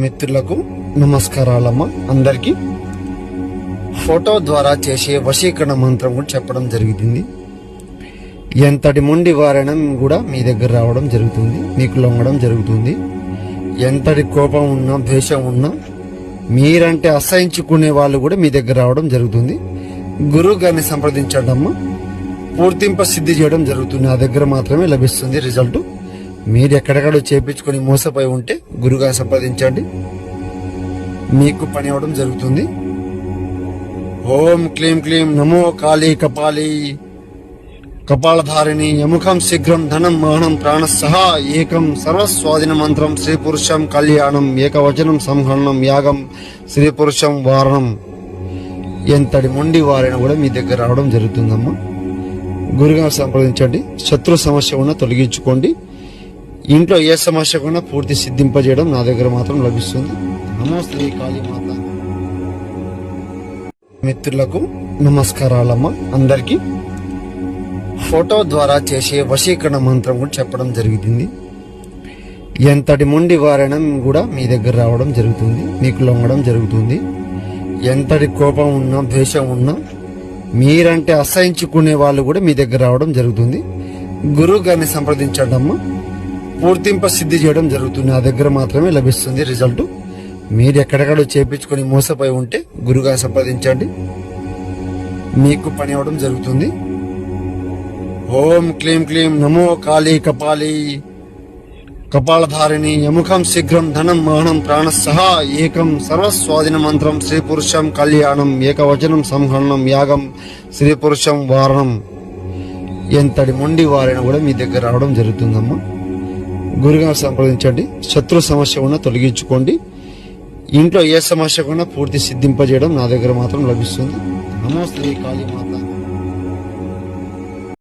మిత్రులకు నమస్కారాలమ్మ. అందరికి ఫోటో ద్వారా చేసే వశీకరణ మంత్రం కూడా చెప్పడం జరుగుతుంది. ఎంతటి మొండి వారైనా కూడా మీ దగ్గర రావడం జరుగుతుంది, మీకు లొంగడం జరుగుతుంది. ఎంతటి కోపం ఉన్నా, ద్వేషం ఉన్నా, మీరంటే అసహించుకునే వాళ్ళు కూడా మీ దగ్గర రావడం జరుగుతుంది. గురువు గారిని సంప్రదించండి అమ్మ, పూర్తింప సిద్ధి చేయడం జరుగుతుంది. నా దగ్గర మాత్రమే లభిస్తుంది రిజల్ట్. మీరు ఎక్కడెక్కడ చేపించుకొని మోసపోయి ఉంటే గురుగారిని సంప్రదించండి, మీకు పని అవడం జరుగుతుంది. ఓం క్లీం క్లీం నమో కాళీ కపాలి కపాలధారిణి యముఖం శీఘ్రం ధనం మానం ప్రాణ సహా ఏకం సర్వస్వాధీన మంత్రం శ్రీ పురుషం కళ్యాణం ఏకవచనం సంహరణం యాగం శ్రీ పురుషం వారణం. ఎంతటి మొండి వారైనా కూడా మీ దగ్గర రావడం జరుగుతుందమ్మా. గురుగారిని సంప్రదించండి. శత్రు సమస్య ఉన్న తొలగించుకోండి. ఇంట్లో ఏ సమస్య కూడా పూర్తి సిద్ధింపజేయడం నా దగ్గర మాత్రం లభిస్తుంది. నమో శ్రీ కాళీమాత. మిత్రులకు నమస్కారాలమ్మ. అందరికి ఫోటో ద్వారా చేసే వశీకరణ మంత్రం కూడా చెప్పడం జరుగుతుంది. ఎంతటి మొండి వారైనా కూడా మీ దగ్గర రావడం జరుగుతుంది, మీకు లొంగడం జరుగుతుంది. ఎంతటి కోపం ఉన్నా, ద్వేషం ఉన్నా, మీరంటే అసహించుకునే వాళ్ళు కూడా మీ దగ్గర రావడం జరుగుతుంది. గురువు గారిని సంప్రదించండి అమ్మ, పూర్తింప సిద్ధి చేయడం జరుగుతుంది. నా దగ్గర మాత్రమే లభిస్తుంది రిజల్ట్. మీరు ఎక్కడెక్కడ చేపించుకొని మోసపోయి ఉంటే గురుగారిని సంప్రదించండి, మీకు పని అవడం జరుగుతుంది. ఓం క్లీం క్లీం నమో కాళీ కపాలి కపాలధారిణి యముఖం శీఘ్రం ధనం మానం ప్రాణ సహా ఏకం సర్వస్వాధీన మంత్రం శ్రీ పురుషం కళ్యాణం ఏకవచనం సంహరణం యాగం శ్రీ పురుషం వారణం. ఎంతటి మొండి వారైనా కూడా మీ దగ్గర రావడం జరుగుతుందమ్మా. గురుగారిని సంప్రదించండి. శత్రు సమస్య ఉన్న తొలగించుకోండి. ఇంట్లో ఏ సమస్య కూడా పూర్తి సిద్ధింపజేయడం నా దగ్గర మాత్రం లభిస్తుంది. నమో శ్రీ కాళీమాత.